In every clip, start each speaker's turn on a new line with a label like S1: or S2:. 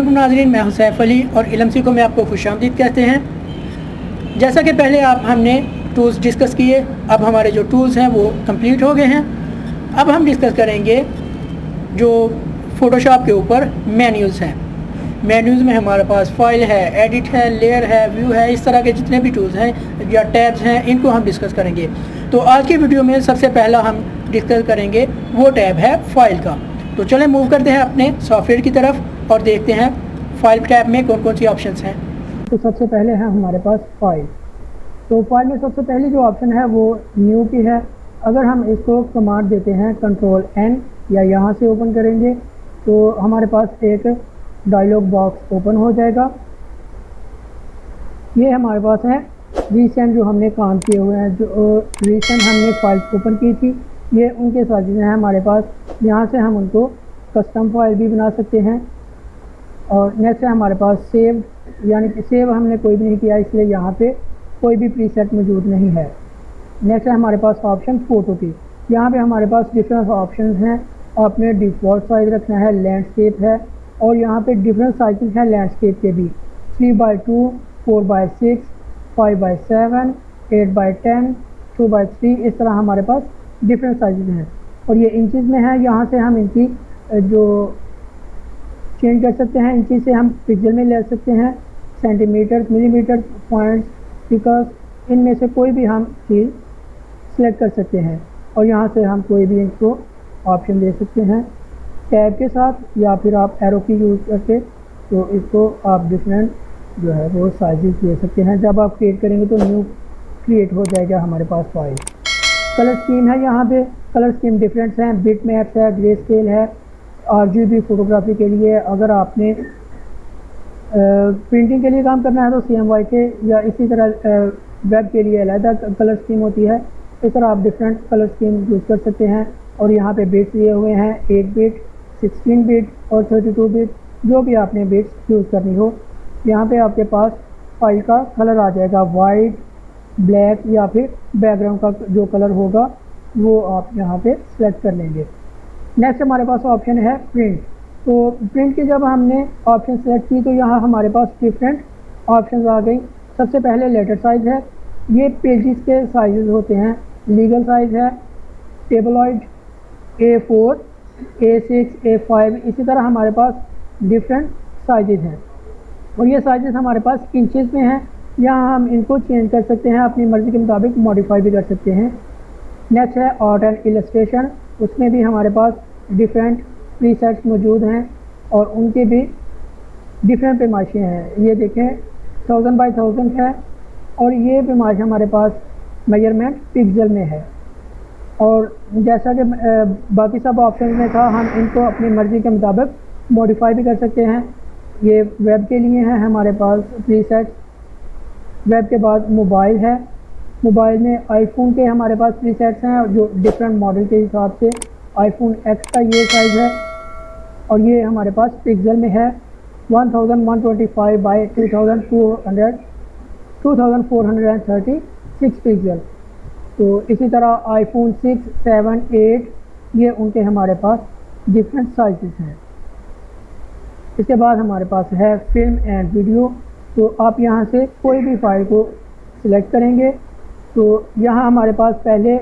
S1: अस्सलाम नाज़रीन, मैं हूं सैफ अली और इलमसी को मैं आपको खुशामदीद कहते हैं। जैसा कि पहले हमने टूल्स डिस्कस किए, अब हमारे जो टूल्स हैं वो कंप्लीट हो गए हैं। अब हम डिस्कस करेंगे जो फ़ोटोशॉप के ऊपर मेन्यूज़ हैं। मेन्यूज़ में हमारे पास फाइल है, एडिट है, लेयर है, व्यू है, इस तरह के जितने भी टूल्स हैं या टैब्स हैं, इनको हम डिस्कस करेंगे। तो आज की वीडियो में सबसे पहला हम डिस्कस करेंगे वो टैब है फाइल का। तो चलें मूव करते हैं अपने सॉफ्टवेयर की तरफ और देखते हैं फाइल टैब में कौन कौन सी ऑप्शंस हैं। तो सबसे पहले है हमारे पास फाइल। तो फाइल में सबसे पहली जो ऑप्शन है वो न्यू की है। अगर हम इसको कमांड देते हैं कंट्रोल एन या यहाँ से ओपन करेंगे तो हमारे पास एक डायलॉग बॉक्स ओपन हो जाएगा। ये हमारे पास है रिसेंट जो हमने काम किए हुए हैं, जो रिसेंट हमने फाइल ओपन की थी, ये उनके साथ हैं हमारे पास। यहाँ से हम उनको कस्टम फाइल भी बना सकते हैं। और नेक्स्ट है हमारे पास सेव, यानी कि सेव हमने कोई भी नहीं किया, इसलिए यहाँ पे कोई भी प्रीसेट मौजूद नहीं है। नेक्स्ट है हमारे पास ऑप्शन फ़ोटो की। यहाँ पे हमारे पास डिफरेंट ऑप्शन हैं। आपने डिफ़ॉल्ट साइज़ रखना है, लैंडस्केप है, और यहाँ पे डिफरेंट साइज़ हैं लैंडस्केप के भी, 3x2, 4x6, 5x7, 8x10, 2x3, इस तरह हमारे पास डिफरेंट साइज़ हैं। और ये इंचज़ में है, यहाँ से हम इनकी जो चेंज कर सकते हैं, इंचज़ से हम पिक्सल में ले सकते हैं, सेंटीमीटर, मिलीमीटर, पॉइंट्स, पिकर्स, इनमें से कोई भी हम चीज़ सेलेक्ट कर सकते हैं। और यहाँ से हम कोई भी इनको ऑप्शन दे सकते हैं टैब के साथ, या फिर आप एरो की यूज़ करके तो इसको आप डिफरेंट जो है वो साइज़ दे सकते हैं। जब आप क्रिएट करेंगे तो न्यू क्रिएट हो जाएगा हमारे पास फाइल। कलर स्कीम है, यहाँ पे कलर स्कीम डिफरेंट्स हैं, बिट मैप्स है, ग्रे स्केल है, RGB फोटोग्राफी के लिए। अगर आपने प्रिंटिंग के लिए काम करना है तो CMYK, या इसी तरह वेब के लिए अलग कलर स्कीम होती है। इस तरह आप डिफरेंट कलर स्कीम यूज़ कर सकते हैं। और यहाँ पे बिट्स दिए हुए हैं, 8 बिट, 16 बिट और 32 बिट, जो भी आपने बिट्स यूज़ करनी हो। यहाँ पे आपके पास फाइल का कलर आ जाएगा, वाइट, ब्लैक, या फिर बैकग्राउंड का जो कलर होगा वो आप यहाँ पे सेलेक्ट कर लेंगे। नेक्स्ट हमारे पास ऑप्शन है प्रिंट। तो प्रिंट की जब हमने ऑप्शन सेलेक्ट की तो यहाँ हमारे पास डिफरेंट ऑप्शंस आ गई। सबसे पहले लेटर साइज़ है, ये पेजेस के साइज़ होते हैं। लीगल साइज़ है, टेबलॉइड, A4, A6, A5, इसी तरह हमारे पास डिफरेंट साइज़ हैं। और ये साइज़ हमारे पास इंचज़ में हैं। यहाँ हम इनको चेंज कर सकते हैं, अपनी मर्ज़ी के मुताबिक मॉडिफाई भी कर सकते हैं। नेक्स्ट है आर्ट एंड इलस्ट्रेशन, उसमें भी हमारे पास डिफरेंट प्रीसेट्स मौजूद हैं और उनके भी डिफरेंट पैमाइशें हैं। ये देखें 1000 बाई 1000 है, और ये पैमाइश हमारे पास मेजरमेंट पिक्सल में है। और जैसा कि बाकी सब ऑप्शन में था, हम इनको अपनी मर्ज़ी के मुताबिक मॉडिफाई भी कर सकते हैं। ये वेब के लिए है हमारे पास प्रीसेट्स। वेब के बाद मोबाइल है, मोबाइल में आईफोन के हमारे पास प्रीसेट्स हैं जो डिफरेंट मॉडल के हिसाब से। आईफोन X का ये साइज़ है, और ये हमारे पास पिक्सल में है, 1125 बाई 2436 पिक्सल। तो इसी तरह आईफोन 6, 7, 8, ये उनके हमारे पास डिफरेंट साइज़ हैं। इसके बाद हमारे पास है फिल्म एंड वीडियो। तो आप यहाँ से कोई भी फाइल को सिलेक्ट करेंगे तो यहाँ हमारे पास पहले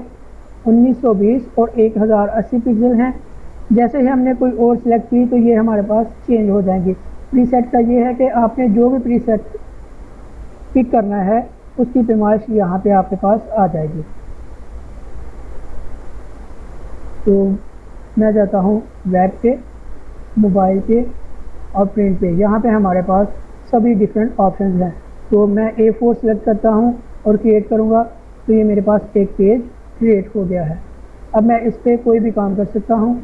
S1: 1920 और 1080 पिक्सल हैं। जैसे ही हमने कोई और सिलेक्ट की तो ये हमारे पास चेंज हो जाएंगे। प्रीसेट का ये है कि आपने जो भी प्रीसेट पिक करना है उसकी पैमाइश यहाँ पे आपके पास आ जाएगी। तो मैं जाता हूँ वेब पे, मोबाइल पे और प्रिंट पे। यहाँ पे हमारे पास सभी डिफरेंट ऑप्शंस हैं। तो मैं A4 सेलेक्ट करता हूँ और क्रिएट करूँगा तो ये मेरे पास एक पेज क्रिएट हो गया है। अब मैं इस पर कोई भी काम कर सकता हूँ।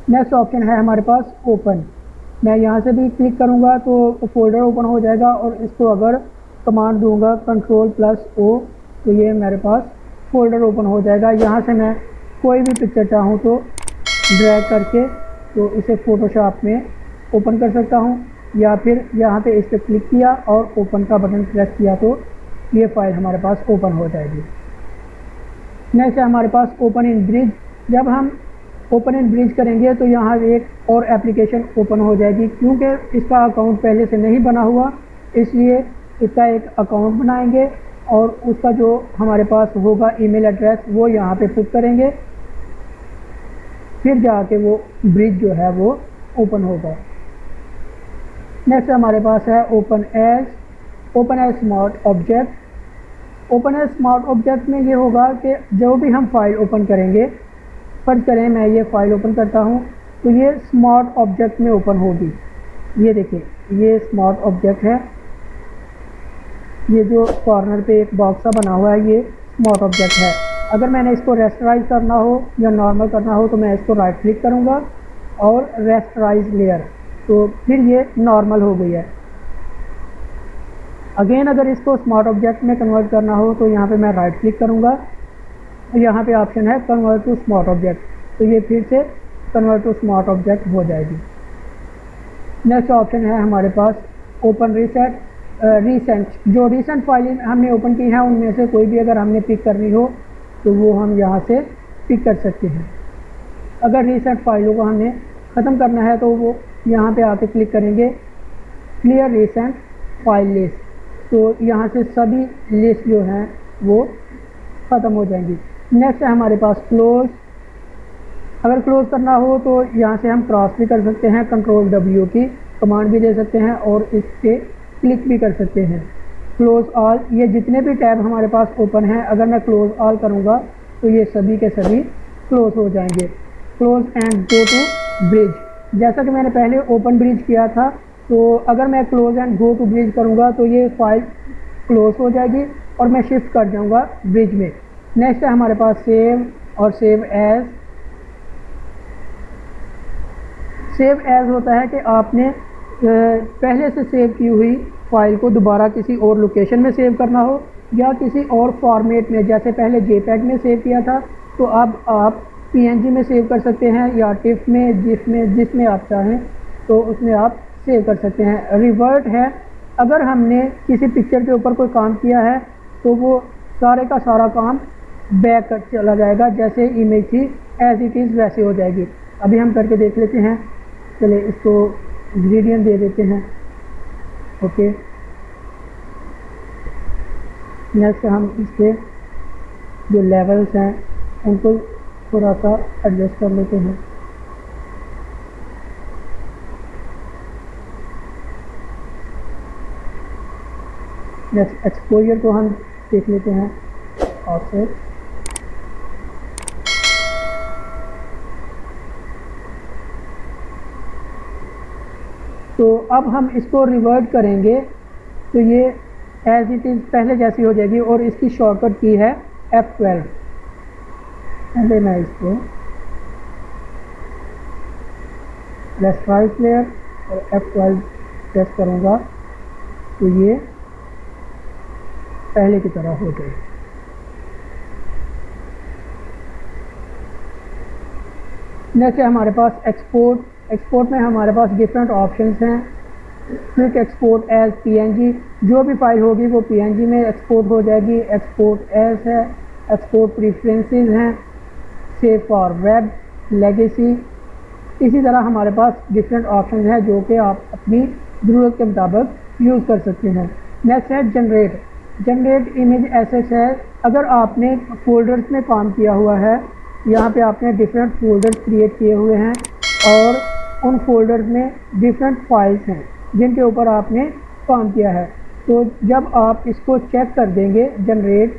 S1: नेक्स्ट ऑप्शन है हमारे पास ओपन। मैं यहाँ से भी क्लिक करूँगा तो फोल्डर ओपन हो जाएगा, और इसको अगर कमांड दूँगा Ctrl+O तो ये मेरे पास फोल्डर ओपन हो जाएगा। यहाँ से मैं कोई भी पिक्चर चाहूँ तो ड्रैग करके तो इसे फ़ोटोशॉप में ओपन कर सकता हूँ, या फिर यहाँ पे इस पर क्लिक किया और ओपन का बटन प्रेस किया तो ये फाइल हमारे पास ओपन हो जाएगी। नेक्स्ट है हमारे पास ओपन इन ब्रिज। जब हम ओपन एंड ब्रिज करेंगे तो यहाँ एक और एप्लीकेशन ओपन हो जाएगी। क्योंकि इसका अकाउंट पहले से नहीं बना हुआ, इसलिए इसका एक अकाउंट बनाएंगे और उसका जो हमारे पास होगा ईमेल एड्रेस वो यहाँ पे पुट करेंगे, फिर जाके वो ब्रिज जो है वो ओपन होगा। नेक्स्ट हमारे पास है open edge smart object. Open edge smart object में ये होगा कि जो भी हम फाइल ओपन करेंगे, फर्ज करें मैं ये फाइल ओपन करता हूँ तो ये स्मार्ट ऑब्जेक्ट में ओपन होगी। ये देखिए ये स्मार्ट ऑब्जेक्ट है, ये जो कॉर्नर पे एक बॉक्स सा बना हुआ है ये स्मार्ट ऑब्जेक्ट है। अगर मैंने इसको रेस्टराइज करना हो या नॉर्मल करना हो तो मैं इसको राइट क्लिक करूँगा और रेस्टराइज लेयर, तो फिर ये नॉर्मल हो गई है। अगेन अगर इसको स्मार्ट ऑब्जेक्ट में कन्वर्ट करना हो तो यहाँ पे मैं राइट क्लिक करूँगा और यहाँ पे ऑप्शन है कन्वर्ट टू स्मार्ट ऑब्जेक्ट, तो ये फिर से कन्वर्ट टू स्मार्ट ऑब्जेक्ट हो जाएगी। नेक्स्ट ऑप्शन है हमारे पास ओपन रीसेंट। जो रिसेंट फाइल हमने ओपन की है उनमें से कोई भी अगर हमने पिक करनी हो तो वो हम यहाँ से पिक कर सकते हैं। अगर रिसेंट फाइलों को हमने ख़त्म करना है तो वो यहाँ पे आके क्लिक करेंगे क्लियर रिसेंट फाइल लिस्ट, तो यहाँ से सभी लिस्ट जो हैं वो ख़त्म हो जाएंगी। नेक्स्ट है हमारे पास क्लोज। अगर क्लोज़ करना हो तो यहाँ से हम क्रॉस भी कर सकते हैं, कंट्रोल W की कमांड भी दे सकते हैं और इस पर क्लिक भी कर सकते हैं। क्लोज़ ऑल, ये जितने भी टैब हमारे पास ओपन हैं अगर मैं क्लोज़ ऑल करूँगा तो ये सभी के सभी क्लोज़ हो जाएंगे। Close and go to bridge, जैसा कि मैंने पहले ओपन ब्रिज किया था, तो अगर मैं close and go to bridge करूँगा तो ये फाइल क्लोज़ हो जाएगी और मैं शिफ्ट कर जाऊँगा ब्रिज में। नेक्स्ट है हमारे पास सेव और सेव एज़। सेव एज़ होता है कि आपने पहले से सेव की हुई फाइल को दोबारा किसी और लोकेशन में सेव करना हो या किसी और फॉर्मेट में, जैसे पहले JPEG में सेव किया था तो अब आप PNG में सेव कर सकते हैं या टिफ में, जिसमें आप चाहें तो उसमें आप सेव कर सकते हैं। रिवर्ट है, अगर हमने किसी पिक्चर के ऊपर कोई काम किया है तो वो सारे का सारा काम बैक चला जाएगा, जैसे इमेज थी एज इट इज़ वैसे हो जाएगी। अभी हम करके देख लेते हैं, चले इसको ग्रेडियंट दे देते हैं। ओके, नेक्स्ट हम इसके जो लेवल्स हैं उनको थोड़ा सा एडजस्ट कर लेते हैं। नेक्स्ट एक्सपोजर को हम देख लेते हैं ऑफसेट। तो अब हम इसको रिवर्ट करेंगे तो ये एज इट इज़ पहले जैसी हो जाएगी और इसकी शॉर्टकट की है F12। पहले मैं इसको रेस्टराइज लेयर और F12 प्रेस करूँगा तो ये पहले की तरह हो जाएगी। नेक्स्ट है हमारे पास एक्सपोर्ट। एक्सपोर्ट में हमारे पास डिफरेंट ऑप्शंस हैं। क्विक एक्सपोर्ट एज PNG, जो भी फाइल होगी वो PNG में एक्सपोर्ट हो जाएगी। एक्सपोर्ट एज है, एक्सपोर्ट प्रेफरेंसेस हैं, सेव फॉर वेब, लेगेसी। इसी तरह हमारे पास डिफरेंट ऑप्शंस हैं जो कि आप अपनी ज़रूरत के मुताबिक यूज़ कर सकते हैं। नेक्स्ट है जनरेट। जनरेट इमेज एसेट्स है, अगर आपने फोल्डर्स में काम किया हुआ है, यहाँ पे आपने डिफरेंट फोल्डर्स क्रिएट किए हुए हैं और उन फोल्डर्स में डिफरेंट फाइल्स हैं जिनके ऊपर आपने काम किया है, तो जब आप इसको चेक कर देंगे जनरेट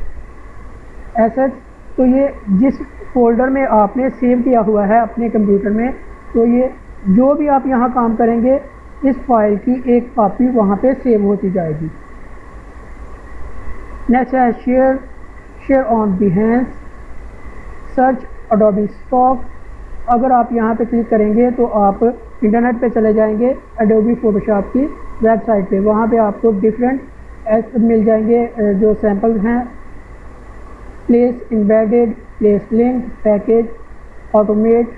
S1: एसेट्स, तो ये जिस फोल्डर में आपने सेव किया हुआ है अपने कंप्यूटर में, तो ये जो भी आप यहाँ काम करेंगे इस फाइल की एक कॉपी वहाँ पे सेव होती जाएगी। नेक्स्ट है share on बिहेंस, search Adobe stock. अगर आप यहाँ पे क्लिक करेंगे तो आप इंटरनेट पे चले जाएंगे एडोबी फोटोशॉप की वेबसाइट पे, वहाँ पे आपको डिफरेंट मिल जाएंगे जो सैम्पल्स हैं। Place embedded, place link, package, automate.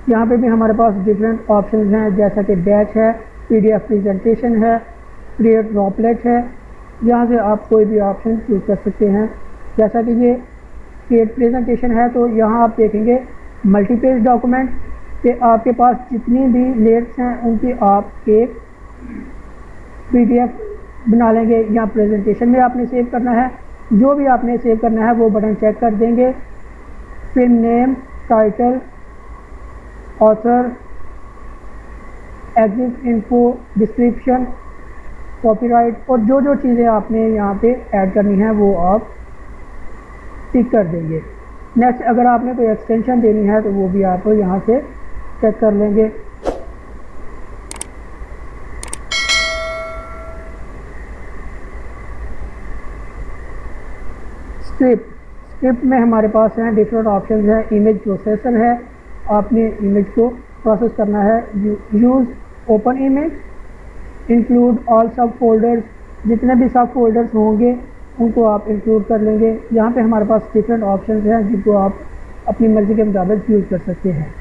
S1: यहाँ पे भी हमारे पास डिफरेंट ऑप्शंस हैं जैसा कि बैच है, PDF प्रेजेंटेशन है, क्रिएट ड्रॉपलेट है। यहाँ से आप कोई भी ऑप्शन चूज़ कर सकते हैं। जैसा कि ये क्रिएट प्रेजेंटेशन है तो यहाँ आप देखेंगे मल्टी पेज डॉक्यूमेंट कि आपके पास जितनी भी लेयर्स हैं उनकी आप एक PDF बना लेंगे या प्रेजेंटेशन में आपने सेव करना है, जो भी आपने सेव करना है वो बटन चेक कर देंगे। फिर name, title, author, exit info, description, copyright और जो जो चीज़ें आपने यहाँ पे ऐड करनी है वो आप टिक कर देंगे। नेक्स्ट अगर आपने कोई एक्सटेंशन देनी है तो वो भी आप यहाँ से चेक कर लेंगे। स्क्रिप्ट में हमारे पास हैं डिफरेंट ऑप्शन हैं। इमेज प्रोसेसर है, आपने इमेज को प्रोसेस करना है। Use open image, include all सब फोल्डर्स, जितने भी सब फोल्डर्स होंगे उनको आप इंक्लूड कर लेंगे। यहाँ पे हमारे पास डिफरेंट ऑप्शन हैं जिनको आप अपनी मर्ज़ी के मुताबिक यूज़ कर सकते हैं।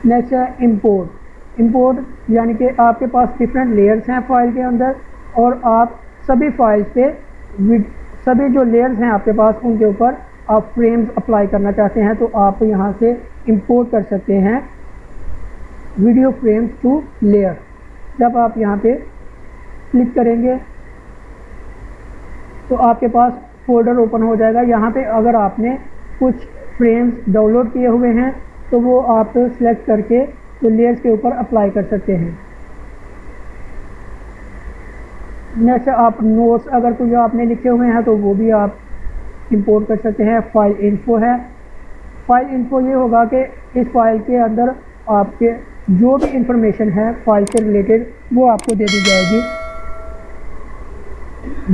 S1: नेक्स्ट है इंपोर्ट यानी कि आपके पास डिफरेंट लेयर्स हैं फाइल के अंदर और आप सभी फाइल्स पे सभी जो लेयर्स हैं आपके पास उनके ऊपर आप फ्रेम्स अप्लाई करना चाहते हैं तो आप यहाँ से इंपोर्ट कर सकते हैं वीडियो फ्रेम्स टू लेयर। जब आप यहाँ पे क्लिक करेंगे तो आपके पास फोल्डर ओपन हो जाएगा। यहाँ पे अगर आपने कुछ फ्रेम्स डाउनलोड किए हुए हैं तो वो आप सिलेक्ट करके तो लेयर्स के ऊपर अप्लाई कर सकते हैं। नेक्स्ट आप नोट्स अगर कुछ आपने लिखे हुए हैं तो वो भी आप इंपोर्ट कर सकते हैं। फाइल इन्फो है, फाइल इन्फो ये होगा कि इस फाइल के अंदर आपके जो भी इंफॉर्मेशन है फाइल से रिलेटेड वो आपको दे दी जाएगी।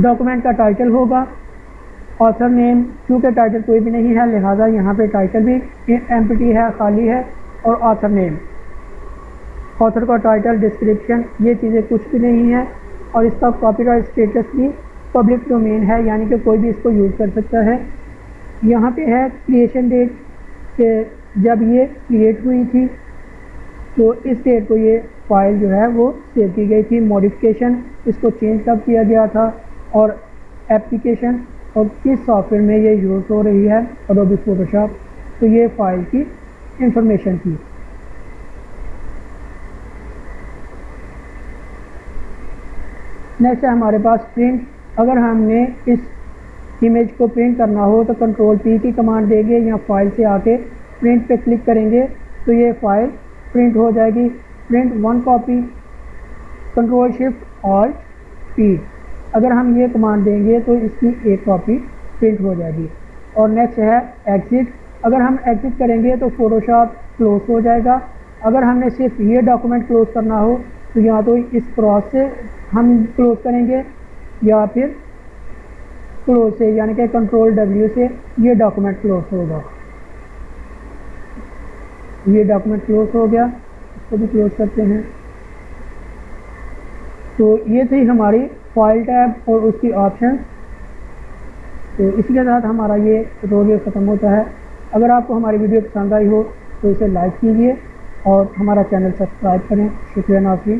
S1: डॉक्यूमेंट का टाइटल होगा, ऑथर नेम, क्योंकि टाइटल कोई भी नहीं है लिहाजा यहाँ पे टाइटल भी एम्प्टी है, खाली है, और ऑथर नेम, ऑथर का टाइटल, डिस्क्रिप्शन, ये चीज़ें कुछ भी नहीं है। और इसका कॉपीराइट स्टेटस भी पब्लिक डोमेन है यानी कि कोई भी इसको यूज़ कर सकता है। यहाँ पे है क्रिएशन डेट कि जब ये क्रिएट हुई थी तो इस डेट को ये फाइल जो है वो सेव की गई थी। मॉडिफिकेशन, इसको चेंज कब किया गया था, और एप्लीकेशन और किस सॉफ्टवेयर में ये यूज़ हो रही है, एडोबी फोटोशॉप। तो ये फाइल की इंफॉर्मेशन थी। नेक्स्ट है हमारे पास प्रिंट। अगर हमने इस इमेज को प्रिंट करना हो तो Ctrl+P की कमांड देंगे या फाइल से आके प्रिंट पे क्लिक करेंगे तो ये फाइल प्रिंट हो जाएगी। Print one copy, Ctrl+Shift+Alt+P। अगर हम ये कमांड देंगे तो इसकी एक कॉपी प्रिंट हो जाएगी। और नेक्स्ट है एग्ज़िट। अगर हम एग्ज़िट करेंगे तो फोटोशॉप क्लोज हो जाएगा। अगर हमने सिर्फ ये डॉक्यूमेंट क्लोज करना हो तो या तो इस क्रॉस से हम क्लोज करेंगे या फिर क्लोज से यानी कि Ctrl+W से ये डॉक्यूमेंट क्लोज होगा। ये डॉक्यूमेंट क्लोज हो गया, इसको भी क्लोज करते हैं। तो ये थी हमारी फाइल टैब और उसकी ऑप्शन। तो इसी के साथ हमारा ये ट्यूटोरियल ख़त्म होता है। अगर आपको हमारी वीडियो पसंद आई हो तो इसे लाइक कीजिए और हमारा चैनल सब्सक्राइब करें। शुक्रिया नाज़रीन।